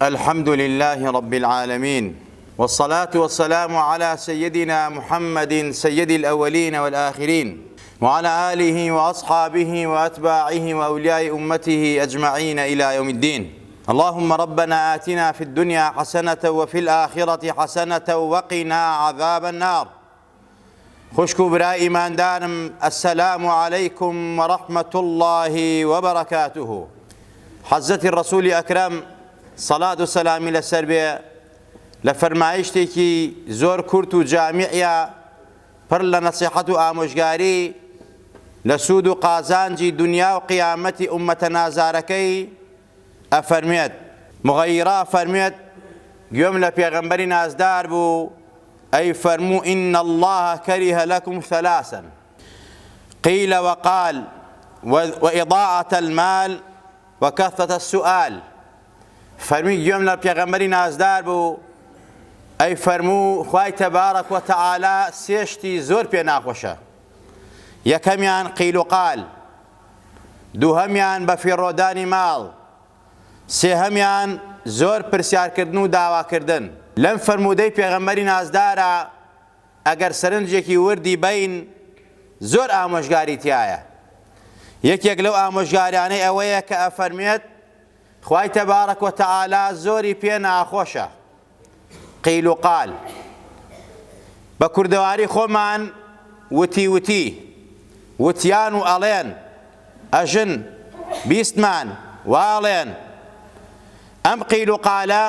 الحمد لله رب العالمين، والصلاة والسلام على سيدنا محمد سيد الأولين والآخرين، وعلى آله وأصحابه وأتباعه وأولياء أمته أجمعين إلى يوم الدين. اللهم ربنا آتنا في الدنيا حسنة وفي الآخرة حسنة وقنا عذاب النار. خوشكو برا إيمان دارم، السلام عليكم ورحمة الله وبركاته. حضرت الرسول أكرم صلاة و سلامی لەسەر بێ لە فەرمایشتێکی زۆر کورت و جامیعە پڕ لە نەسیحەت و ئامۆژگاری لە سوود و قازانجی دنیا و قیامەتی ئومەتە نازارەکەی ئەفەرمێت، مغەیرە فەرمێت، گوێم لە پێغەمبەری نازدار بوو، ئەی فەرموو ئین الله کەریهە لەکم ثەلاسەن قیل وقال وإضاعة المال وكثرة السؤال. فەرمی گوێم لە پێغەمبەری نازدار بوو، ئەی فەرموو خوای تەبارەک وەتەعالا سێشتی زۆر پێ ناخۆشە. یەکەمیان قیل و قال، دووهەمیان بەفیڕۆدانی ماڵ، سێهەمیان زۆر پرسیارکردن و داواکردن. لەم فەرموودەی پێغەمبەری نازدارە ئەگەر سەرنجێکی وردی بین زۆر ئامۆژگاری تایە. یەکێک لەو ئامۆژگاریانەی ئەوەیە کە ئەفەرمێت خوای تەبارەک وەتەعالا زۆری پێ ناخۆشە. قیل و قال بە کوردەواری خۆمان وتی وتیان و ئەڵێن، ئەژن بیستمان واڵێن. ئەم قیل و قالە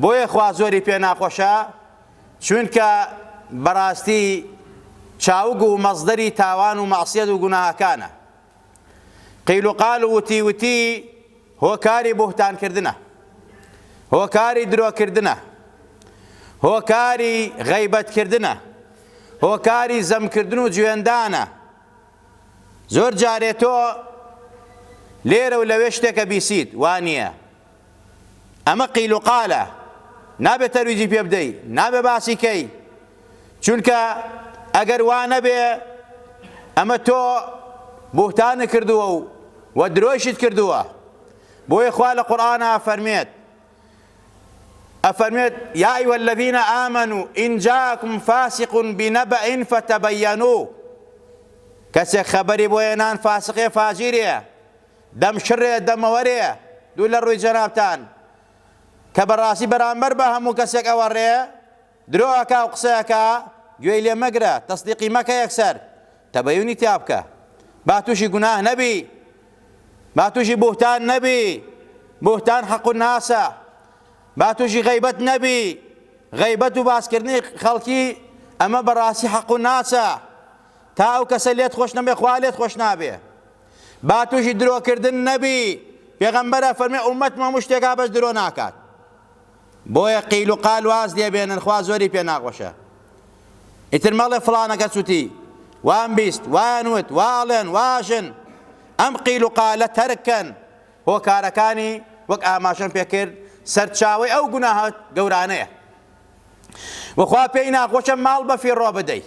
بۆیە خوا زۆری پێ ناخۆشە چونکە بەڕاستی چاوگ و مەزدەری تاوان و مەعسیەت و گوناهەکانە. قیل و قال و وتی هۆکاری بوهتانکردنە، هۆکاری درۆکردنە، هۆکاری غەیبەتکردنە، هۆکاری زەمکردن و گوێندانە. زۆر جارێ تۆ لێرە و لەوێ شتێکە بیسیت وانییە، ئەمە قیل و قالە، نابێت تەرویجی پێ بدەی، نابێ باسی کەی، چونکە ئەگەر وا نەبێ ئەمە تۆ بوهتانە کردووە و درۆیشت کردووە. بۆیە خوا لە قورئانە ئەفەرمێت یا ئەیها الذین ئامنوا ئین جاءکم فاسق بنبأ فتبینوا. کەسێک خەبەری بۆ هێنان فاسقێ فاجیرێ، دەم شڕێ دەمەوەرێ دوو لە ڕووی جەنابتان کە بەڕاستی بەرامبەر بە هەموو کەسێک ئەوەڕێ درۆ ئەکا و قسەیەکا، گوێی لێ مەگرە، تەصدیقی مەکە یەکسەر، تەبەیونی تیا بکە، با تووشی گوناه نەبی، با تووشی بوهتان نەبی، بوهتان حەق و ناسە، با تووشی غەیبەت نەبی، غەیبەت و باسکردنی خەڵکی ئەمە بەڕاستی حەق و ناسە، تا ئەو کەسە لێت خۆش نەبێ خوا لێت خۆش نابێ. با تووشی درۆکردن نەبی، پێغەمبەر ئەفەرمێ ئومەتم هەموو شتێکا بەس درۆ ناکات. بۆیە قیل و قال واز لێبێنن، خوا زۆری پێ ناخۆشە. ئیتر مەڵێ فڵانە کەس وتی وان بیست وایان وت واڵێن واژن. ئەم قیل و قالە تەرکەن، هۆکارەکانی وەک ئاماشەم پێکرد سەرچاوەی ئەو گوناهە گەورانەیە. وخوا پێی ناخۆشە ماڵ بەفیڕۆ بدەی.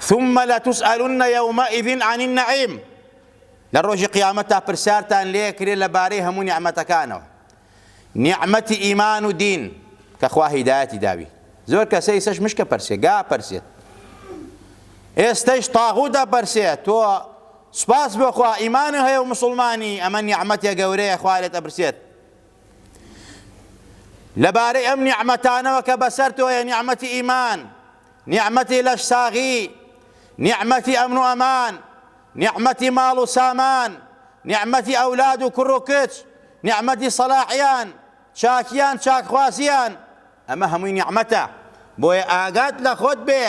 ثم لتسألن يومئذ عن النعيم. لە ڕۆژی قیامەتە پرسیارتان لێکرێ لەبارەی هەموو نیعمەتەکانەوە، نیعمەتی ئیمان و دین کە خوا هیدایەتی داوی. زۆر کەسە ئێستاش مشکە پەرسێ، گا پەرسێت، ئێستەش تاغوت دەپەرسێت، تۆ سپاس بۆ خوا ئیمانی هەیە و مسڵمانی، ئەمە نیعمەتێ گەورەیە خوا لێت ئەپرسێت. لەبارەی ئەم نیعمەتانەوە کە بەسەر تۆیە، نیعمەتی ئیمان، نیعمەتی لەش ساغی، نیعمەتی ئەمن و ئەمان، نیعمەتی ماڵ و سامان، نیعمەتی ئەولاد و کوڕ و کچ، نیعمەتی سەلاحیان، چاکیان چاکخواسیان، ئەمە هەمووی نیعمەتە. بۆیە ئاگات لە خۆت بێ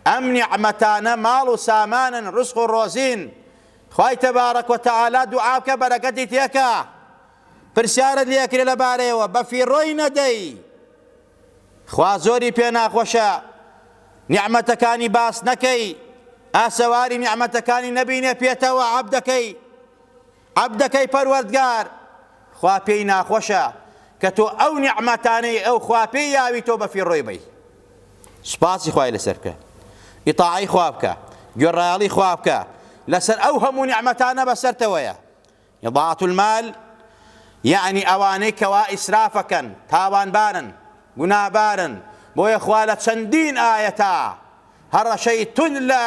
ئەم نیعمەتانە ماڵ و سامانن، ڕزق و ڕۆزین. خوای تەبارەک وەتەعالا دوعا بکە بەرەکەتی تێکە، پرسیارت لێکرێ لەبارەیەوە، بەفیڕۆی نەدەی. خوا زۆری پێ ناخۆشە نیعمەتەکانی باس نەکەی، ئاسەواری نیعمەتەکانی نەبینێ پێتەوە عەبدەکەی پەروەردگار. خوا پێی ناخۆشە کە تۆ ئەو نیعمەتانەی ئەو خوا پێی یاوی تۆ بەفیڕۆی بی. سپاسی خوای لەسەر بکە، ئیطاعی خوا بکە، گوێڕایەڵی خوا بکە، لەسەر ئەو هەموو نیعمەتانە بەسەرتەوەیە. ئیضاعەت المال يعني ئەوانەی کەوا ئیسرافەکەن تاوانبارن گونابارن بۆیە خوا لە چەندین ئاەتا هەڕەشەی تون لە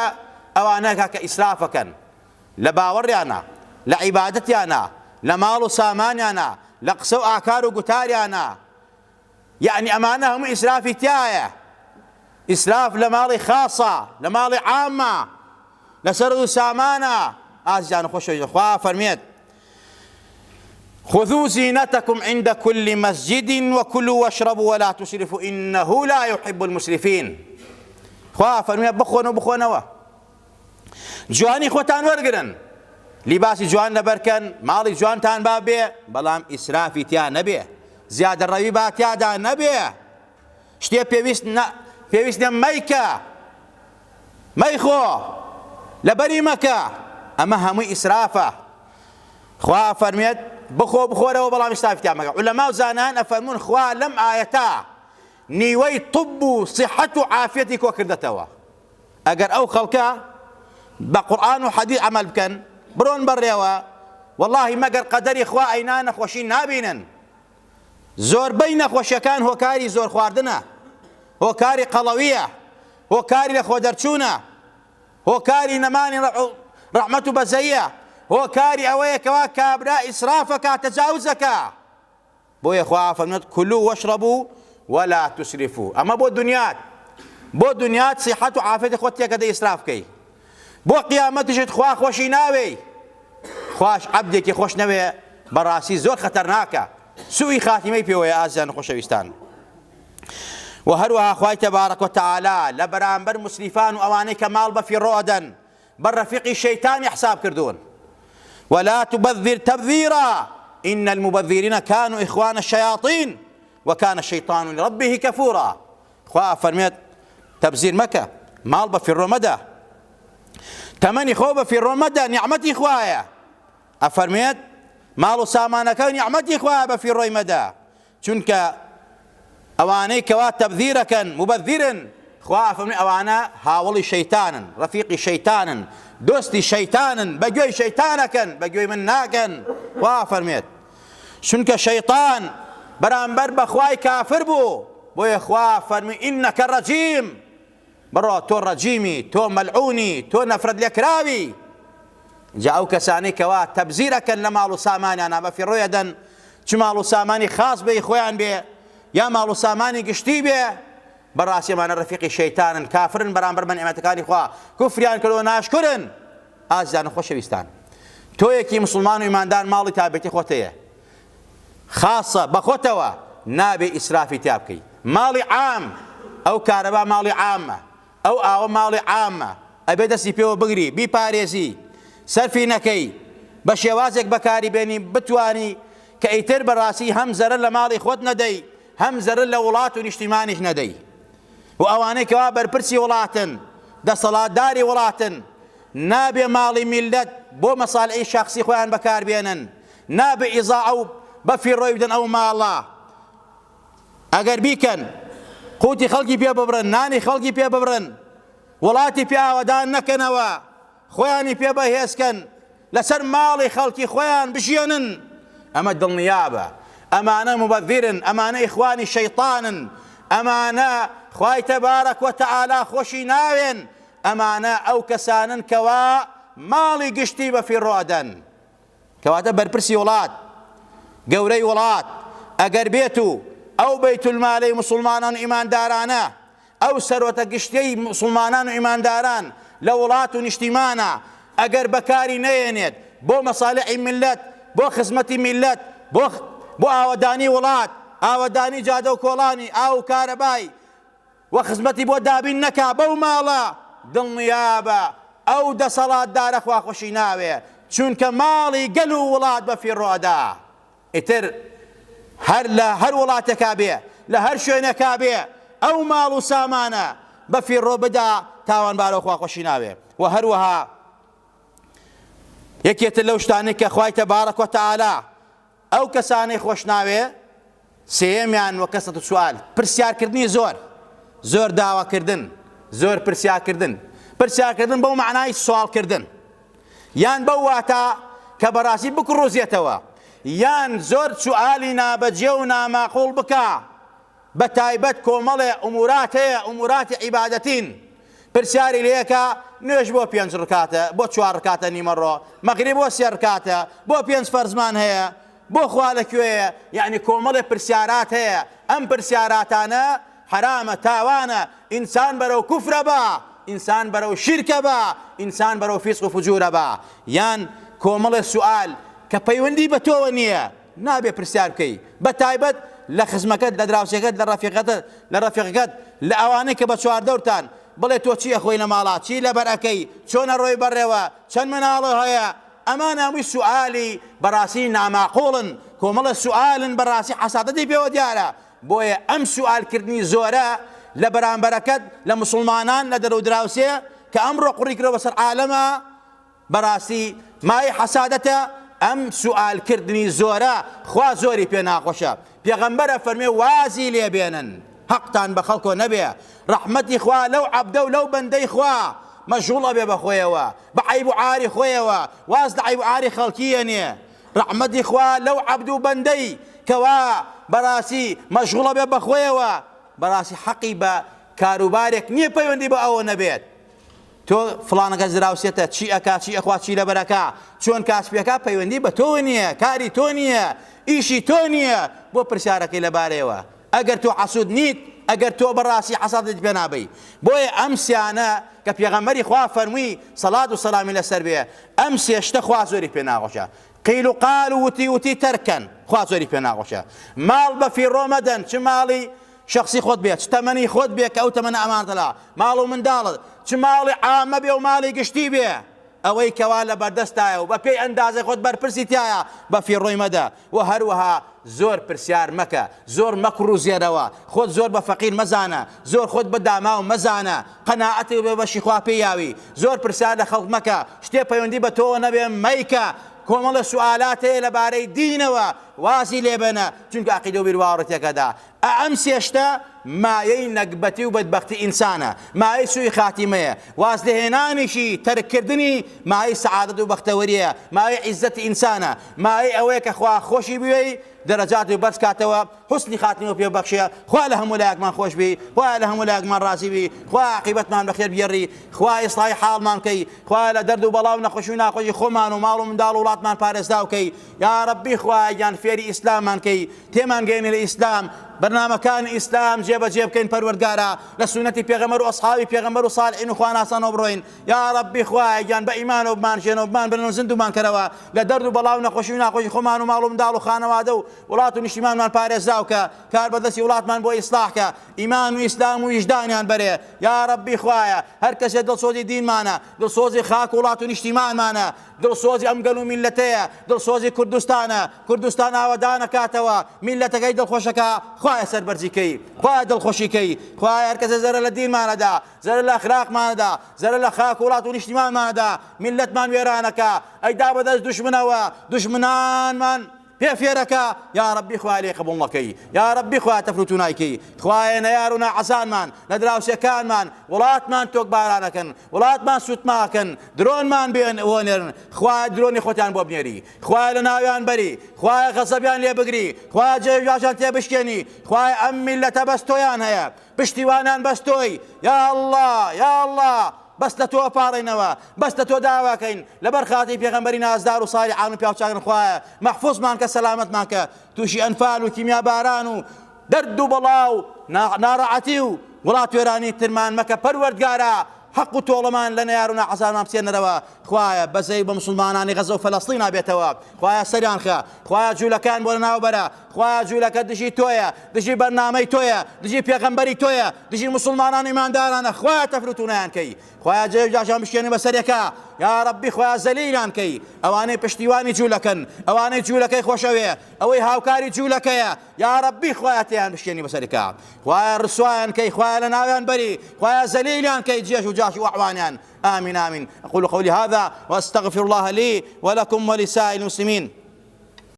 ئەوانەکە کە ئیسرافەکەن لە باوەڕیانە لە عیبادەتیانە لە ماڵ و سامانیانە لە قسە و ئاکار و گوتاریانە یعنی ئەمانە هەموو ئیسرافی تایە ئیسراف لە ماڵی خاصە لە ماڵی عامە لە سەرد و سامانە ئازیزان خۆشەویستان خوا فەرمێت خذوا زينتكم عند كل مسجد وكلوا واشربوا ولا تسرفوا إنه لا يحب المسرفين خوا فەرمێت بخۆن و بخۆنەوە جوانی خۆتان وەرگرن لیباسی جوان لەبەرکەن ماڵی جوانتان با بێ بەڵام ئیسرافی تیا نەبێ زیادەڕەوی با تیادا نەبێ شتێ پێویست نیە مەیکە مەیخۆ لەبەری مەکە ئەمە هەمووی ئیسرافە خوا فەرمێت بخۆ بخۆرەوە بەڵام ئیسرافی تیا مەکە عولەما و زانان ئەفەرمون خوا لەم ئاەتە نیوەی طب و صحەت و عافیەتی کۆ کردەتەوە ئەگەر ئەو خەڵکە بە قورئان و حەدیث عەمەل بکەن بڕۆن بەڕێوە وەڵڵاهی مەگەر قەدەری خوا ئەینا نەخۆشی نابینن زۆربەی نەخۆشیەکان هۆکاری زۆر خواردنە هۆکاری قەڵەویە هۆکاری لە خۆدەرچوونە هۆکاری نەمانی ڕەحمەت و بەزەیە هۆکاری ئەوەیە کەوا کابرا ئیسرافەکە تەجاوزەکە بۆیە خوا فەرمێت کولوا واشربوا ولا تسرفوا ئەمە بۆ دنیات صحەت و عافیەتی خۆت تێکەدەی ئیسراف بکەی بۆ قیامەتیشت خوا خۆشی ناوێ خوش عەبدێکی خۆش نەوێ بەڕاستی زۆر خەتەرناکە سوئی خاتیمەی پێوەیە ئازیزان خۆشەویستان و هەروەها خوای تەبارەک وتەعالا لە بەرامبەر مسریفان و ئەوانەی کە ماڵ بە فیڕۆ ئەدەن بە ڕەفیقی شەیتانی حساب کردوون ولا تبذر تبذيرا إن المبذرين كانوا إخوان الشياطين وكان الشيطان لربه كفورا خوا فەرمێت تەبذیر مەکە ماڵ بە فیڕۆ مەدە تەمەنی خۆ بە فیڕۆ مەدە نیعمەتی خوایە ئەفەرمێت ماڵ و سامانەکە نیعمەتی خوایە بە فیڕۆی مەدە چونکە ئەوانەی کەوا تەبذیرەکەن مبەذیرن خوا فەرمێت ئەوانە هاوڵی شەیتانن ڕەفیقی شەیتانن دۆستی شەیتانن بەگوێی شەیتانەکەن بەگوێی من ناکەن خوا فەرمێت چونکە شەیتان بەرامبەر بە خوای کافر بوو بۆیە خوا فەرمی ئینەکە ڕەجیم بڕۆ تۆ ڕەجیمی تۆ مەلعونی تۆ نەفرەت لێکراوی جا ئەو کەسانەی کەوا تەبزیرەکەن لە ماڵ و سامانیانە بە فیڕۆ ئەدەن چ ماڵ و سامانی خاص بێ خۆیان بێ یا ماڵ و سامانی گشتی بێ بەڕاستی ئەمانە ڕەفیقی شەیتانن کافرن بەرامبەر بە نعمەتەکانی خوا کوفریان کردووە ناشکرن ئازیزان خۆشەویستان تۆ یەکی موسڵمان و ئیماندار ماڵی تابێتی خۆتەیە خاصە بە خۆتەوە نابێ ئیسرافی تیا بکەی ماڵی عام ئەو کارەبا ماڵی عامە ئەو ئاوە ماڵی عامە ئەبێ دەستی پێوە بگری بیپارێزی سەرفی نەکەی بە شێوازێک بەکاری بێنی بتوانی کە ئیتر بەڕاستی هەم زەرر لە ماڵی خۆت نەدەی هەم زەرر لە وڵات و نیشتیمانیش نەدەی و ئەوانەی کەوا بەرپرسی وڵاتن دەسەڵاتداری وڵاتن نابێ ماڵی میلەت بۆ مەساڵحی شەخسی خۆیان بەکاربێنن نابێ ئیزاع و بە فیڕۆی بدەن ئەو ماڵە ئەگەر بیکەن قوتی خەڵکی پێ ببڕن نانی خەڵکی پێ ببڕن وڵاتی پێ ئاوەدان نەکەنەوە خۆیانی پێ بەهێزکەن لەسەر ماڵی خەڵکی خۆیان بژێنن ئەمە دڵنیابە ئەمانە مبەذیرن ئەمانە ئیخوانی شەیطانن ئەمانە خوای تەبارەک وتەعالا خۆشی ناوێن ئەمانە ئەو کەسانن کەوا ماڵی گشتی بە فیڕۆ ئەدەن کەواتە بەرپرسی وڵات گەورەی وڵات ئەگەر بێت و ئەو بەیتولمالەی موسڵمانان و ئیماندارانە ئەو سەرۆتە گشتەی موسڵمانان و ئیمانداران لە وڵات و نیشتیمانە ئەگەر بەکاری نەهێنێت بۆ مەساڵحی میلەت بۆ خزمەتی میلەت بۆ ئاوەدانی وڵات ئاوەدانی جادە و کۆڵانی ئاو و کارەبای و خزمەتی بۆ دابین نەکا بەو ماڵە دڵنیابە ئەو دەسەڵاتدارە خوا خۆشی ناوێ چونکە ماڵی گەل و وڵات بە فیڕۆ ئەدا ئیتر هەر لە هەر وڵاتێکا بێ لە هەر شوێنێکا بێ ئەو ماڵ و سامانە بە فیڕۆ بدا تاوانبارە خوا خۆشی ناوێ و هەروەها یەکێتر لەو شتانەی کە خوای تەبارەک وتەعالا ئەو کەسانەی خۆش ناوێ سێیەمیان وە کەسەتە سوال پرسیارکردنی زۆر داواکردن زۆر پرسیارکردن بەو معنای سوالکردن یان بەو واتە کە بەڕاستی بکڕۆزێتەوە یان زۆر سوئالی نابەجێ و ناماقوڵ بکە بە تایبەت کۆمەڵێ ئومورات هەیە ئوموراتی عیبادەتین پرسیاری لێکە نوێژ بۆ 5 ڕکاتە بۆ 4 ڕکاتە نیمەڕۆ مەغریب بۆ 3 ڕکاتە بۆ 5 فەرزمان هەیە بۆ خوا لەکوێیە یعنی کۆمەڵێ پرسیارات هەیە ئەم پرسیاراتانە حرامە تاوانە ئینسان بەرەو کوفرە بە ئینسان بەرەو شیرکە بە ئینسان بەرەو فیسق و فجورە بە یان کۆمەڵێ سوئال کە پەیوەندی بە تۆوە نییە نابێ پرسیار بکەی بە تایبەت لە خزمەکەت لە دراوسێکەت لە ڕەفیقەکەت لە ئەوانەی کە بە چواردەورتان بڵێ تۆ چی ئەخۆی لە ماڵات چی لە بەرەکەی چۆنە ڕۆی بەڕێوە چەند مناڵە هەیە ئەمان هەمووی سوئالی بەڕاستی ناماقوڵن کۆمەڵە سوئالن بەڕاستی حەسادەتی پێوە دیارە بۆیە ئەم سوئالکردنی زۆرە لە بەرامبەرەکەت لە مسلمانان لە دەرەو دراوسێ کە ئەمڕۆ قوڕیکرەوە بەسەر عالەمە بەڕاستی مای حەسادەتە ئەم سوئالکردنی زۆرە خوا زۆری پێ ناخۆشە پێغەمبەرە فەرمێ وازی لێبێنن حەقتان بە خەڵکۆ نەبێ ڕەحمەتی خوا لەو عەبدە و لەو بەندەی خوا مەشغوڵە بێ بە خۆیەوە بە عەیب و عاری خۆیەوە واز لە عەیب و عاری خەڵکیە نییە ڕەحمەتی خوا لەو عەبد و بەندەی کەوا بەڕاستی مەشغوڵە بێ بە خۆیەوە بەڕاستی حەقی بە کاروبارێک نییە پەیوەندی بە ئەوە نەبێت تۆ فڵانەکە دراوسێتە چی ئەکا چی ئەخوا چی لەبەرەکە چۆن کاسپیەکە پەیوەندی بە تۆ نییە کاری تۆ نییە ئیشی تۆ نییە بۆ پرسیارەکەی لەبارەیەوە ئەگەر تۆ حەسوود نیت ئەگەر تۆ بەڕاستی حەسادت پێ نابەی بۆیە ئەم سیانە کە پێغەمبەری خوا فەرمووی سەڵات و سەلامی لەسەر بێ ئەم سێشتە خوا زۆری پێ ناخۆشە قیل و قال و وتی تەرکەن خوا زۆری پێ ناخۆشە ماڵ بە فیڕۆ مەدەن چ ماڵی شخصی خۆت بێت چ تەمەنی خۆت بێ کە ئەو تەمەنە ئەمانتەلا ماڵ و منداڵت چ ماڵی عامە بێ و ماڵی گشتی بێ ئەوەی کەوا لە بەردەستایە و بە پێی ئەندازەی خۆت بەرپرسی تایە بە فیڕۆی مەدە و هەروەها زۆر پرسیار مەکە زۆر مەکڕ و زێرەوە خۆت زۆر بە فەقیر مەزانە زۆر خۆت بە داما و مەزانە قەناعەتی بێ بەشی خوا پێی یاوی زۆر پرسیار لە خەڵک مەکە شتێ پەیوەندی بە تۆ نەبێ مەیکە کۆمەڵە سوئالات هەیە لەبارەی دینەوە وازی لێبەنە چونکە عەقیدە و بیرواوەڕەتێکەدا ئەم سێشتە مایەی نەکبەتی و بەدبەختی ئینسانە مایەی سوی خاتیمەیە واز لێهێنانیشی تەرککردنی مایەی سەعادەت و بەختەوەریە مایەی عیززەتی ئینسانە مایەی ئەوەیە کە خوا خۆشی بوێی دەرەجاتی بەرز کاتەوە حوسنی خاتیمە پێ بەخشێ خوا لە هەموو لایەکمان خۆش بی خوا لە هەموو لایەکمان ڕازی بی خوا عاقیبەتمان بەخێر بگێڕی خوا ئیسڵاحی حاڵمان کەی خوا لە دەرد و بەڵاو نەخۆشی و ناخۆشی خۆمان و ماڵ و منداڵ و وڵاتمان پارێزدا وکەی یا ڕەبی خوا یان فێری ئیسلاممان کەی تێمان گەێنی لە ئیسلام برنامەکان ئیسلام جێبەجێ بکەین پەروەردگارە لە سونەتی پێغەمبەر و ئەسحابی پێغەمبەر و صالحین و خواناسانەوە بڕۆین یا ڕەبی خوای گیان بە ئیمانەوە بمانژێنەوە بمان بنن و زیندومان کەرەوە لە دەرد و بەڵاو نەخۆشی و ناخۆشی خۆمان و ماڵ و منداڵ و خانەوادە و وڵات و نیشتیمانمان پارێزراوکە کار بەدەستی وڵاتمان بۆ ئیسلاحکە ئیمان و ئیسلام و ویجدانیان بەرێ یا ڕەبی خوایە هەر کەسێک دڵسۆزی دینمانە دڵسۆزی خاک و وڵات و نیشتیمانمانە دڵسۆزی ئەم گەل و میلەتەیە دڵسۆزی کوردستانە کوردستان ئاوەدانە کاتەوە میلەتەکەی دڵخۆشەکە خوایە سەربەرزیکەی خوایە دڵخۆشیکەی خوایە هەر کەسە زەرە لە دینمانەدا زەرە لە ئەخلاقمانەدا زەرە لە خاک و وڵات و نیشتیمانمانەدا میلەتمان وێرانەکە ئەیدا بەدەست دوژمنەوە دوژمنانمان پێفێرەکە یا ڕەبی خوای لێ قبوڵ نەکەی یا ڕەبی خوای تەفروت و نایکەی خوایە نەیار و ناعەسانمان لە دراوسێکانمان وڵاتمان تۆکبارانەکەن وڵاتمان سوتماکەن درۆنمان بێنێرن خوای درۆنی خۆتیان بۆ بنێری خوای لە ناویان بەری خوای غەزەبیان لێ بگری خوای جێژاشان تێبشکێنی خوای ئەم میلەتە بەس تۆیان هەیە پشتیوانیان بەس تۆی یا الله یا الله بەس لە تۆ پاڕێنەوە بەس لە تۆ داواکەین لەبەر خاتی پێغەمبەری نازدار و سالیحان و پیاوچاکن خوایە مەحفوظمان کە سەلامەتمان کە تووشی ئەنفال و کیمیاباران و دەرد و بەڵاو ناڕەعەتی و وڵات وێرانی ترمان مەکە پەروەردگارە حق و تۆڵەمان لە نەیار و ناعەزارمان بچێنەرەوە خوایە بەزەی بە مسلمانانی غەزە و فەلەستین نابێتەوە خوایە سەریان خە خوایە جوولەکان بۆ لەناوبەرە خوایە جوولەکە دژی تۆیە دژی بەرنامەی تۆیە دژی پێغەمبەری تۆیە دژی مسلمانانی ئیماندارانە خوایە تەفروت و نایانکەی خوایە جێژاشان بشکێنی بەسەرێکە یا ڕەبی خوایە زەلیلان کەی ئەوانەی پشتیوانی جوولەکەن ئەوانەی جوولەکەی خۆشەوێ ئەوەی هاوکاری جوولەکەیە یا ڕەبی خوایە تێیان بشکێنی بەسەرێکە خوایە ڕسوایان کەی خوایە لە ناویان بەری خوایە زەلیلان کەی جێش و جاش و ئەعوانیان آمين آمين أقول قولي هذا وأستغفر الله لي ولكم ولسائر المسلمين